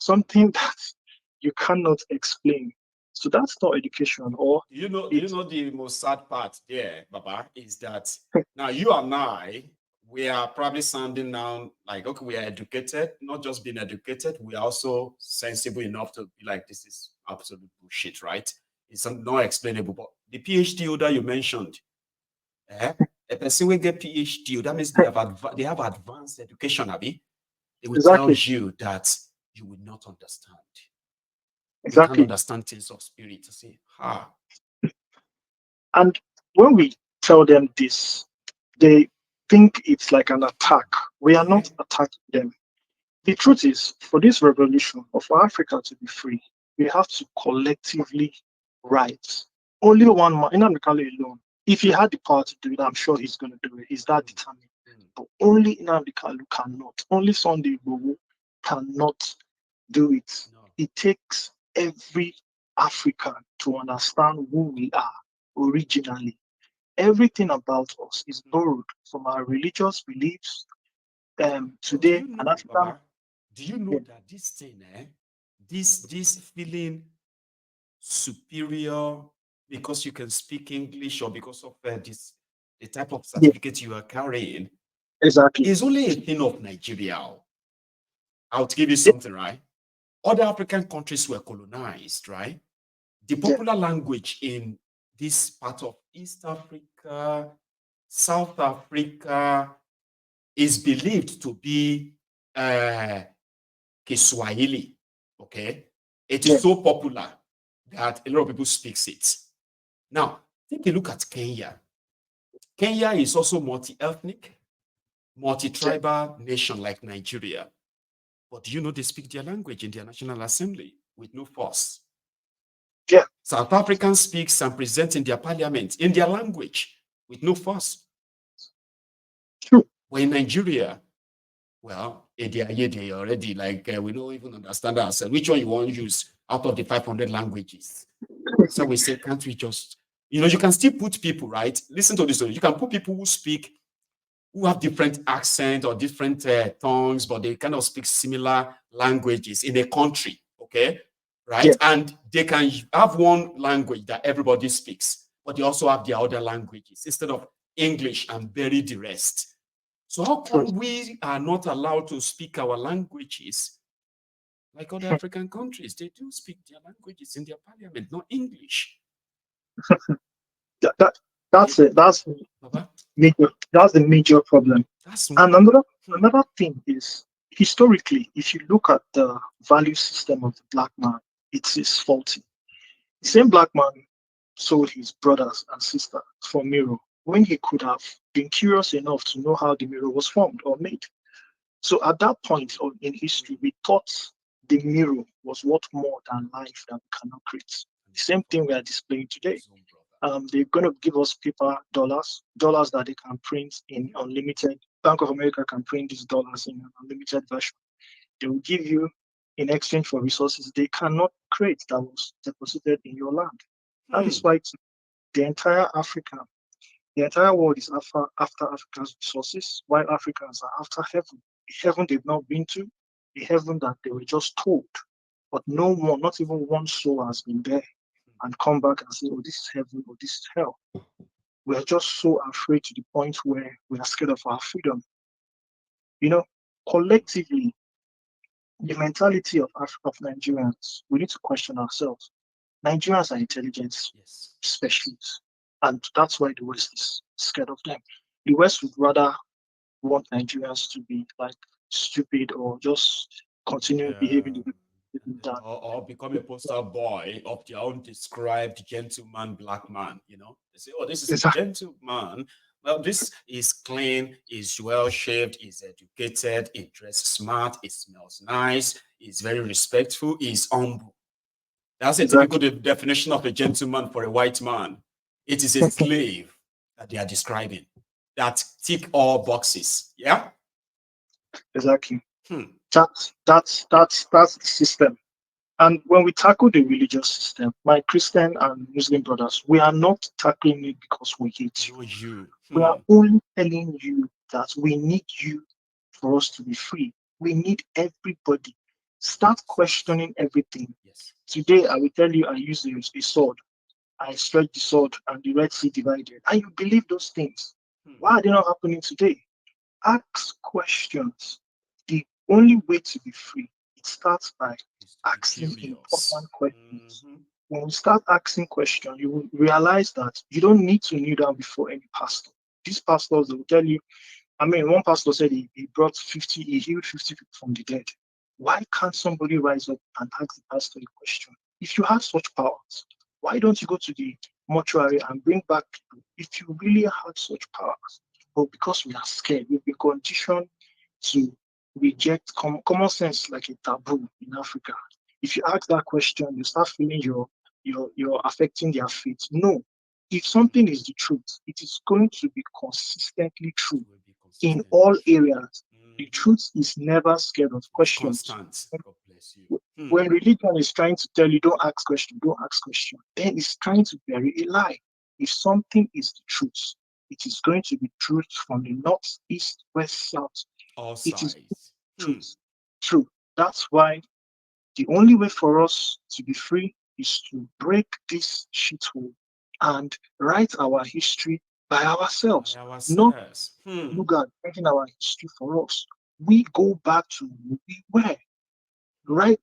something that you cannot explain. So that's not education, or Do you it's know the most sad part there, Baba, is that now you and I, we are probably sounding now like, okay, we are educated, not just being educated, we are also sensible enough to be like, this is absolute bullshit, right? It's not explainable. But the PhD holder you mentioned, eh, a person will get PhD, that means they have advanced education, Abby. They will tell exactly, you that you will not understand. You can't exactly. understand things of spirit. To say, ah, And when we tell them this, they think it's like an attack. We are not attacking them. The truth is, for this revolution, or for Africa to be free, we have to collectively rise. Only one man, Nnamdi Kanu alone, if he had the power to do it, I'm sure he's going to do it. He's that mm, determined. mm, But only Nnamdi Kanu cannot. Only Sunday Igboho cannot do it. no. It takes every African to understand who we are originally. Everything about us is borrowed from our religious beliefs. But do Today, you an know, African, Baba? Do you know yeah, that this thing, this feeling superior because you can speak English or because of this the type of yeah, certificate you are carrying exactly. is only a thing of Nigeria. I'll give you Yeah, something, right? Other African countries were colonized, right? The yeah, popular language in this part of East Africa, South Africa, is believed to be uh, Kiswahili. Okay, it is yeah, so popular that a lot of people speaks it. Now, take a look at Kenya. Kenya is also multi-ethnic, yeah, multi-tribal nation like Nigeria. But do you know they speak their language in their national assembly with no force? yeah. South Africans speaks and present in their parliament in their language with no force. True. But in Nigeria, well, they already like we don't even understand ourselves. Which one you want to use out of the 500 languages? So we say, can't we just, you can still put people, right? Listen to this. You can put people who have different accent or different tongues, but they kind of speak similar languages in a country, okay? Yeah. Right? And they can have one language that everybody speaks, but they also have their other languages instead of English and bury the rest. So how True. come we are not allowed to speak our languages like other African countries? They do speak their languages in their parliament, not English. That, that Yeah, that's it. That's Baba, major. That's the major problem. that's And one. Hmm. another thing is, historically, if you look at the value system of the black man, it is faulty. The same black man sold his brothers and sisters for mirror when he could have been curious enough to know how the mirror was formed or made. So at that point in history, we thought the mirror was worth more than life that we cannot create. And The his own same thing we father, are displaying today. his own brother. They're going to give us paper dollars that they can print in unlimited. Bank of America can print these dollars in an unlimited version. They will give you in exchange for resources they cannot create that was deposited in your land. That is Hmm. why the entire Africa, the entire world is after Africa's resources, while Africans are after heaven. A heaven they've not been to, a heaven that they were just told. But no one, not even one soul has been there and come back and say, oh, this is heaven or this is hell. We are just so afraid to the point where we are scared of our freedom. You know, Hmm. collectively, the mentality of Nigerians, we need to question ourselves. Nigerians are intelligent Yes. specialists, and that's why the West is scared of them. The West would rather want Nigerians to be like stupid or just continue behaving the Yeah. way they've done. Or become a poster boy of their own described gentleman black man. They say, oh, this is a Exactly. gentleman. Well, this is clean, is well shaved, is educated, is dressed smart, it smells nice, is very respectful, is humble. That's a typical Exactly. definition of a gentleman for a white man. It is a slave that they are describing that tick all boxes. Yeah. Exactly. Hmm. That's the system. And when we tackle the religious system, my Christian and Muslim brothers, we are not tackling it because we hate you. No, you. We are Hmm. only telling you that we need you for us to be free. We need everybody. Start questioning everything. Yes. Today, I will tell you I use a sword. I stretched the sword and the Red Sea divided. And you believe those things. Why are they not happening today? Ask questions. The only way to be free, it starts by It's to be asking curious. important questions. When you start asking questions, you will realize that you don't need to kneel down before any pastor. These pastors will tell you, I mean, one pastor said he brought 50, he healed 50 people from the dead. Why can't somebody rise up and ask the pastor a question? If you have such powers, why don't you go to the mortuary and bring back people if you really had such powers? But because we are scared, we've been conditioned to reject common sense like a taboo in Africa. If you ask that question, you start feeling you're affecting their faith. No. If something is the truth, it is going to be consistently true Will be in consistently all true. areas. The truth is never scared of It's questions. constant. God bless you. When religion is trying to tell you don't ask questions, don't ask questions, then it's trying to bury a lie. If something is the truth, it is going to be truth from the north, east, west, south. All It is sides. truth. True. That's why the only way for us to be free is to break this shithole and write our history by ourselves, By not ourselves. look at making our history for us. We go back to who we were, right?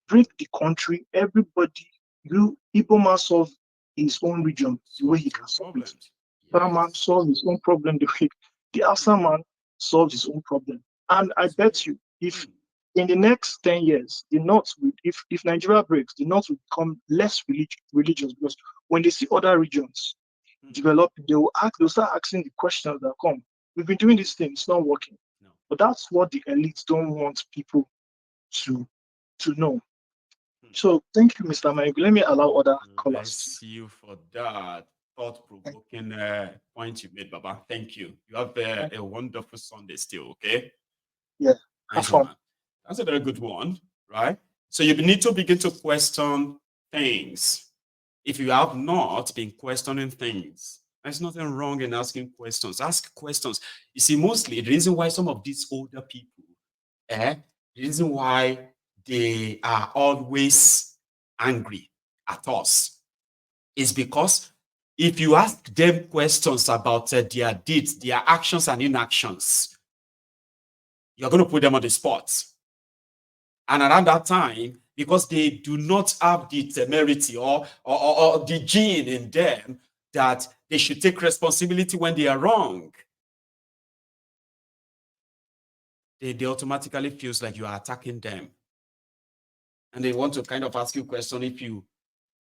Break the country. Everybody, Igbo man solve his own region the way Solve he his can own solve it. problems. That man Yes. solve his own problem the way the Hausa man solves his own problem. And I That's right. bet you, if in the next 10 years, the North, if Nigeria breaks, the North will become less religious because when they see other regions develop, they'll start asking the questions that come. We've been doing this thing, it's not working. No. But that's what the elites don't want people to know. So thank you, Mr. Mike. Let me allow God other callers to. bless you for that thought-provoking point you made, Baba. Thank you. You have a wonderful Sunday still, okay? Yeah, have Nice fun. one. That's a very good one, right? So you need to begin to question things. If you have not been questioning things, there's nothing wrong in asking questions. Ask questions. You see, mostly the reason why some of these older people, the reason why they are always angry at us is because if you ask them questions about their deeds, their actions and inactions, you're going to put them on the spot. And around that time, because they do not have the temerity or the gene in them that they should take responsibility when they are wrong, they automatically feels like you are attacking them. And they want to kind of ask you a question if you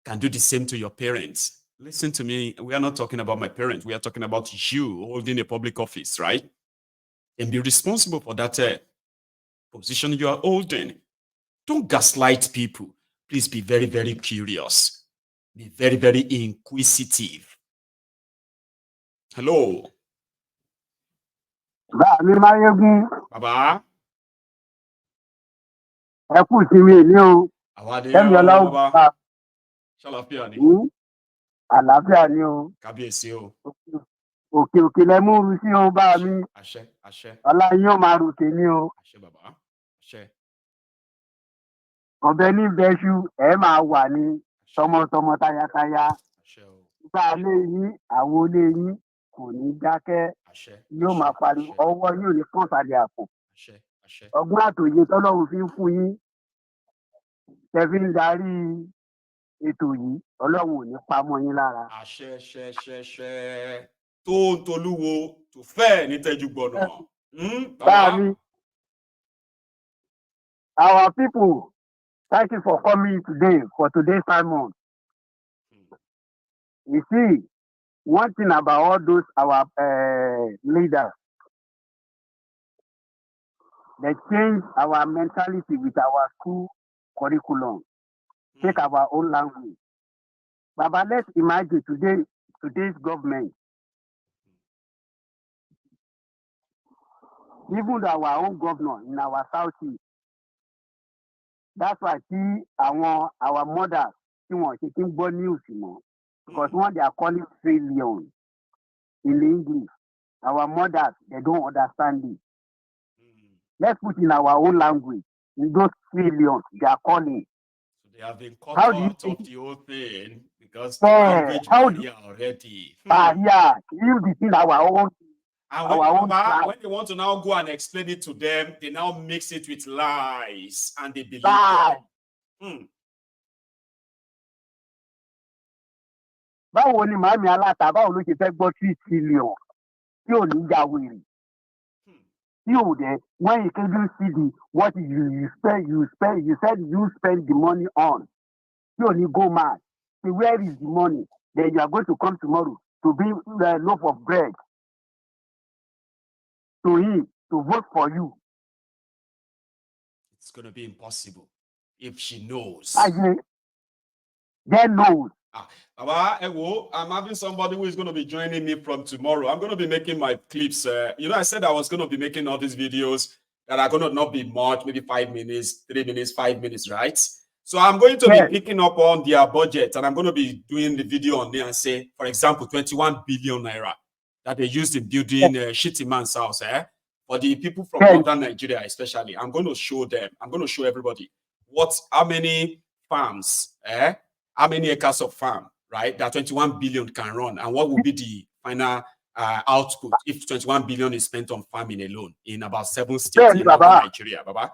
can do the same to your parents. Listen to me. We are not talking about my parents. We are talking about you holding a public office, right? And be responsible for that position you are holding. Don't gaslight people. Please be very, very curious. Be very, very inquisitive. Hello. Bá mi Máyégún, Baba. ẹ kú ìsinmi èní o. Kẹ́mi Àwádìí Ọláògùn Baba. bá Ṣàlàfíà ni. àlàáfíà ni o. Kábíyèsí o. Òkè òkè lẹ mú ru sí o bá mi. Àṣẹ, àṣẹ. Ọlá yín ó máa ròkè ní o. Àṣẹ bàbá. Àṣẹ. Ọ̀bẹ ní bẹ́ṣu ẹ̀ máa wà ní tọmọtọmọ tayátayá. Àṣẹ o. Bá a lé yín, àwọn olé yín kò ní dákẹ́. Àṣẹ. Yóò máa pariwo ọwọ́ yóò ní kàn sálẹ̀ àpò. Àṣẹ, àṣẹ. Ọgbọ́n àtòyè tọ́lọ́run fi ń fún yín. Tẹ fi ń darí ètò yìí, Ọlọ́run ò ní pamọ́ yín lára. Àṣẹ, ṣẹ. Tó ń tolúwo tó fẹ́ ní tẹ́jú gbọ̀nà. Bá mi, our people, thank you for coming today for today's sermon. You see, one thing about all those our leaders, they change our mentality with our school curriculum. Take our own language. But let's imagine today's government, even though our own governor in our southeast, that's why our mothers tí wọn ṣe kí ń gbọ́ news mọ́, because what they are calling trillion in English. Our mothers, they don't understand it. Let's put in our own language. those trillions they are calling. So they have been cut How do you out think? of the whole thing because the language How do barrier already. yeah, you the thing And our own tribe. when they want to now go and explain it to them, they now mix it with lies and they believe Lies. them. Báwo ni màámi aláta báwo ló ṣe fẹ́ gbọ́ 3 trillion tí ò ní ya wèrè? Tí ò dẹ̀ when you can see the what you said you spend the money on. Tí ò ní go mad. See, where is the money? Then you are going to come tomorrow to bring a loaf of bread to him to vote for you. It's going to be impossible if she knows. Then knows. I'm having somebody who is going to be joining me from tomorrow. I'm going to be making my clips. I said I was going to be making all these videos that are going to not be much, maybe 5 minutes, 3 minutes, 5 minutes, right? So I'm going to be picking up on their budget and I'm going to be doing the video on there and say, for example, 21 billion naira that they used in building Shitty Man's house. For the people from northern Nigeria, especially, I'm going to show them, I'm going to show everybody how many farms, how many acres of farm, right, that 21 billion can run, and what will be the final output if 21 billion is spent on farming alone in about 7 states in northern Nigeria, Baba.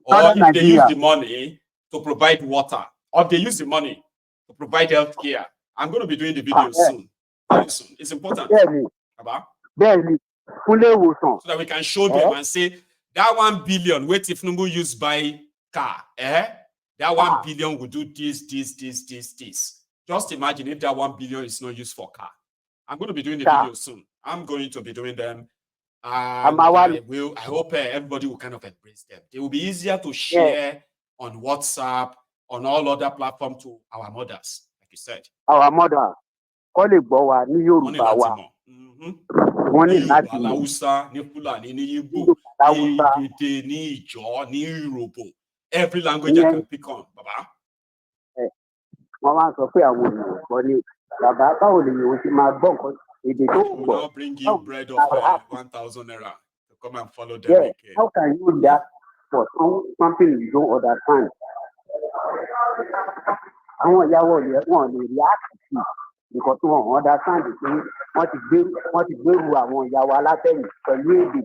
Or if they use the money to provide water, or if they use the money to provide health care. I'm going to be doing the video soon. Very soon. It's important. Baba. So that we can show them and say, that 1 billion, wait if Numbu use by car, that 1 billion will do this. Just imagine if that 1 billion is not used for car. I'm going to be doing the video soon. I'm going to be doing them. And I hope everybody will kind of embrace them. They will be easier to share on WhatsApp, on all other platforms to our mothers, like you said. Our mothers. Call it Bowa, New York. Wọ́n ní Yorùbá láwùsá ní Fúlàní ní Igbo ní Igede ní Ìjọ ní Ìròbò, every language I can pick on, Baba. Wọ́n máa ń sọ pé àwọn ènìyàn gbọ́ ní bàbá báwo lè yòó ti máa gbọ́ nǹkan èdè tó gbọ́. Will now bring you bread of 1,000 naira to come and follow them again. How can you do that for something you don't understand? Àwọn ìyàwó wọn lè react sí nǹkan tí wọn understand pé wọ́n ti gbèrú àwọn ìyàwó alátẹ̀yìn pẹ̀lú èdè.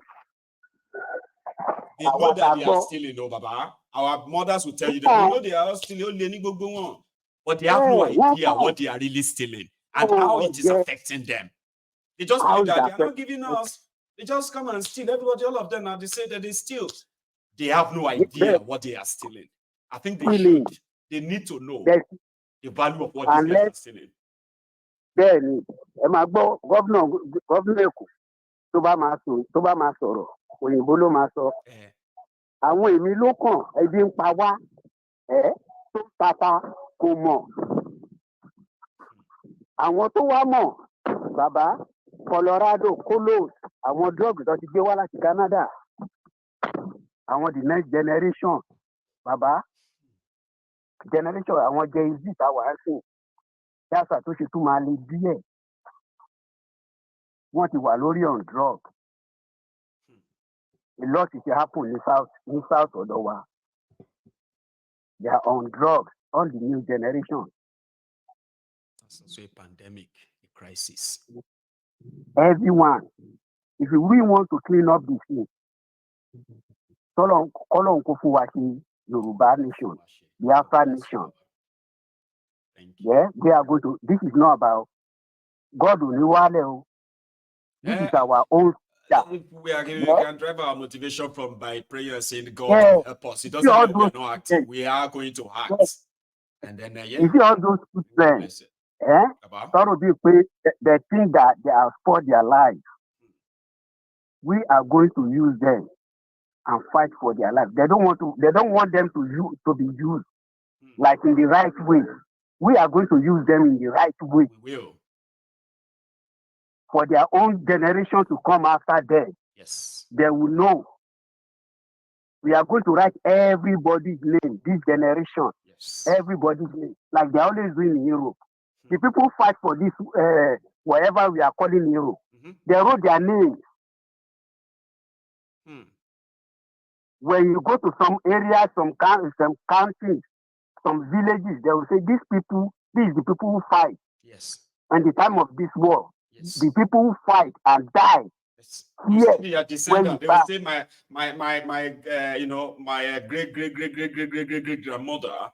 They know that they are stealing, Baba. Our mothers will tell you that they know they are stealing, but they have no idea what they are really stealing and how it is affecting them. They just believe that they are not giving us. They just come and steal. Everybody, all of them now, they say that they steal. They have no idea what they are stealing. I think they should. They need to know the value of what these guys are stealing. Bẹ́ẹ̀ni, ẹ máa gbọ́ gọ́vnà Èkó tó bá máa sọ̀rọ̀ òyìnbó ló máa sọ. Àwọn èmi ló kàn ebi ń pa wá tó tata kò mọ̀. Àwọn tó wá mọ̀ bàbá Colorado Colos àwọn drugs tó ti gbé wá láti Canada. Àwọn the next generation bàbá generation àwọn Gen Z táwa ń sìn. Yàtọ̀ tó ṣe tún máa le díẹ̀. Wọ́n ti wà lórí on drug. A lot is happen in South ọ̀dọ̀ wa. They are on drugs, all the new generation. That's also a pandemic, a crisis. Everyone, if we really want to clean up this thing, Kọ́lọ́n kó fún wa ṣe Yorùbá nation, Biafra nation. Yeah, they are going to. This is not about God will know. This is our own. We can drive our motivation by prayer saying God will help us. It doesn't mean we're not acting. We are going to act. And then you see all those good friends. The thing that they have spoiled their lives. We are going to use them and fight for their life. They don't want them to be used like in the right way. We are going to use them in the right way. We will. For their own generation to come after them. Yes. They will know. We are going to write everybody's name, this generation. Yes. Everybody's name. Like they always do in Europe. The people fight for this, whatever we are calling Europe. They wrote their names. when you go to some areas, some counties, some villages, they will say these people, these the people who fight. Yes. And the time of this war, Yes. the people who fight and die. Yes. You Here, see their descendant. They will say my you know, my great grandmother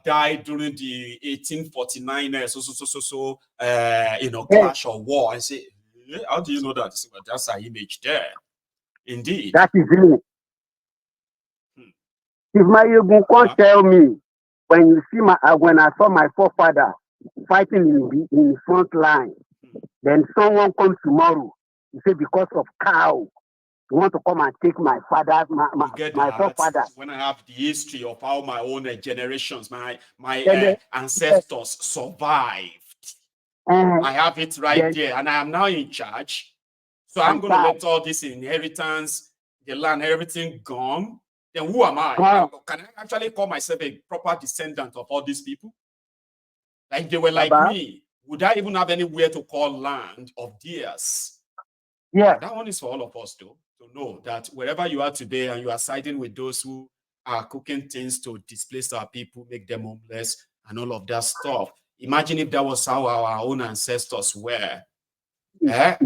died during the 1849 you know, clash or war. I say, how do you know that? Well, that's our image there. Indeed. That is it. If my Yogun can't tell me when you see when I saw my forefather fighting in the front line, then someone comes tomorrow, you say because of cow, you want to come and take my father, my forefather. When I have the history of how my own generations, my ancestors survived, I have it right there, and I am now in charge. So I'm going to let all this inheritance, the land, everything gone. Then who am I? Can I actually call myself a proper descendant of all these people? Like they were like me. Would I even have anywhere to call land of theirs? Yeah. And that one is for all of us, though, to know that wherever you are today and you are siding with those who are cooking things to displace our people, make them homeless, and all of that stuff. Imagine if that was how our own ancestors were. Yeah.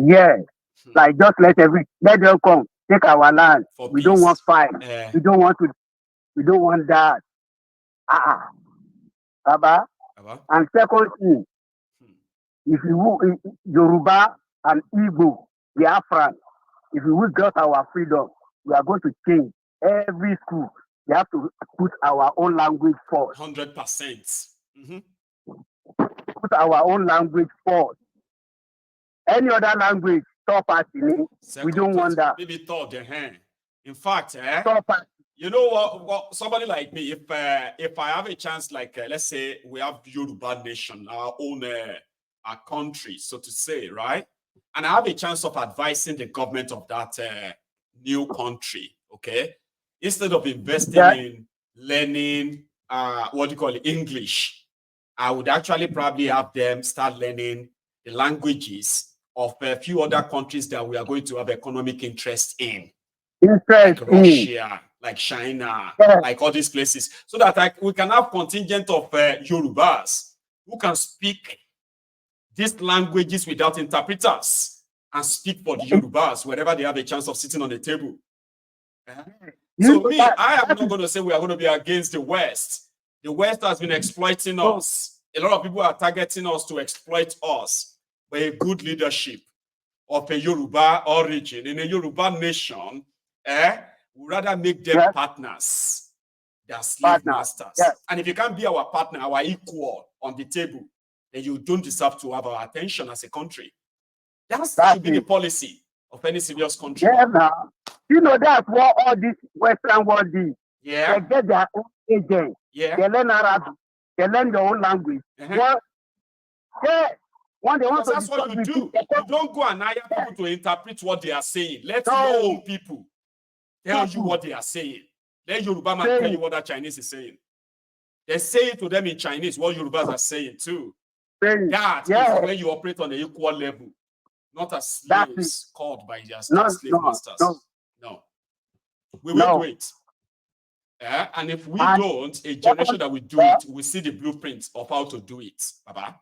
Like just let them come, take our land. For we peace. Don't want fight. We don't want that. Baba. And second thing, if you Yoruba and Igbo, the Afran, if we got our freedom, we are going to change every school. We have to put our own language first. 100%. Put our own language first. Any other language, stop us in it. We don't want that. Maybe thought the hand. In fact, you know what? Somebody like me, if I have a chance, like let's say we have Yoruba nation, our own our country, so to say, right? And I have a chance of advising the government of that new country, okay? Instead of investing in learning, what do you call it, English, I would actually probably have them start learning the languages of a few other countries that we are going to have economic interest in. Like Russia, like China, like all these places. So that we can have contingent of Yorubas who can speak these languages without interpreters and speak for the Yorubas wherever they have a chance of sitting on the table. So me, I am not going to say we are going to be against the West. The West has been exploiting us. A lot of people are targeting us to exploit us. But a good leadership of a Yoruba origin in a Yoruba nation, we rather make them partners than slave masters. And if you can't be our partner, our equal on the table, then you don't deserve to have our attention as a country. That should be the policy of any serious country. Yeah, now. You know that's what all this Western world is. Yeah. They get their own agents. Yeah. They learn Arabic. They learn their own language. Because that's what you do. You don't go and hire people to interpret what they are saying. Let your own people tell you what they are saying. Let Yoruba man tell you what that Chinese is saying. They say it to them in Chinese, what Yorubas are saying too. That is when you operate on an equal level, not as slaves called by their slave masters. No. We will do it. And if we don't, a generation that will do it, we see the blueprint of how to do it, Baba.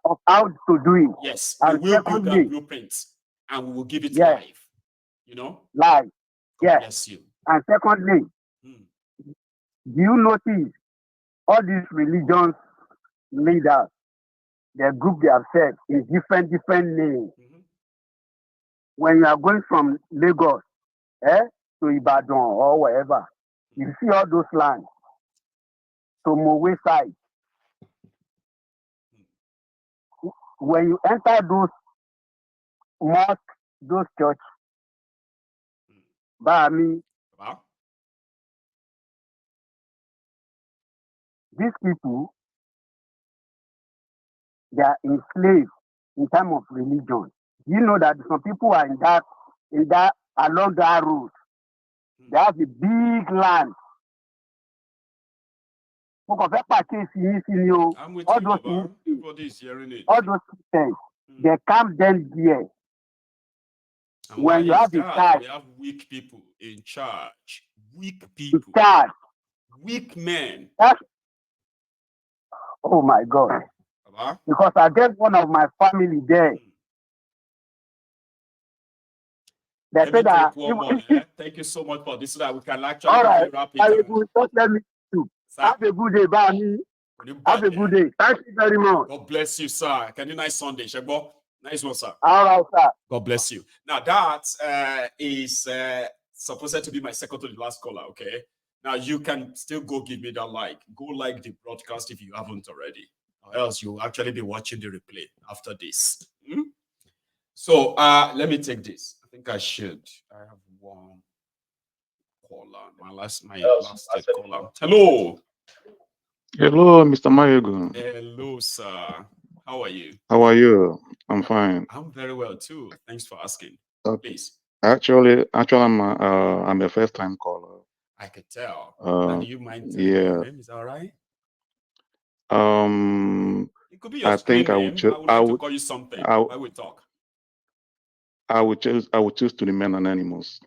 Of how to do it. Yes, we will build that blueprint and we will give it life. You know? Life. God bless you. And secondly, do you notice all these religions leaders, they group themselves in different names. When you are going from Lagos to Ibadan or wherever, you see all those lands. To Mowe side. When you enter those mosques, those churches, these people, they are enslaved in terms of religion. You know that some people are in that along that road. They have a big land. I'm with all you, Baba. Everybody is hearing it. All those things, they come then there. And when you have the charge, we have weak people in charge, weak people, Sad. weak men. Oh my God. Baba. Because I get one of my family there. They Let me said that. take one more. Thank you so much for this so that we can actually All right. wrap it up. Just let me do. Have a good day, Bani. Have a good day. Thank you very much. God bless you, sir. Can you nice Sunday, Shebo? Nice one, sir. All right, sir. God bless you. Now that is supposed to be my second to the last caller. Okay. Now you can still go give me that like. Go like the broadcast if you haven't already, or else you'll actually be watching the replay after this. So let me take this. I think I should. I have one caller. My last caller. Hello. Hello, Mr. Mayego. Hello, sir. How are you? How are you? I'm fine. I'm very well too. Thanks for asking. Please. Actually, I'm a first-time caller. I could tell. Do you mind telling me your name? Is that all right? It could be your screen name. I would like to call you something while we talk. I would choose to remain anonymous.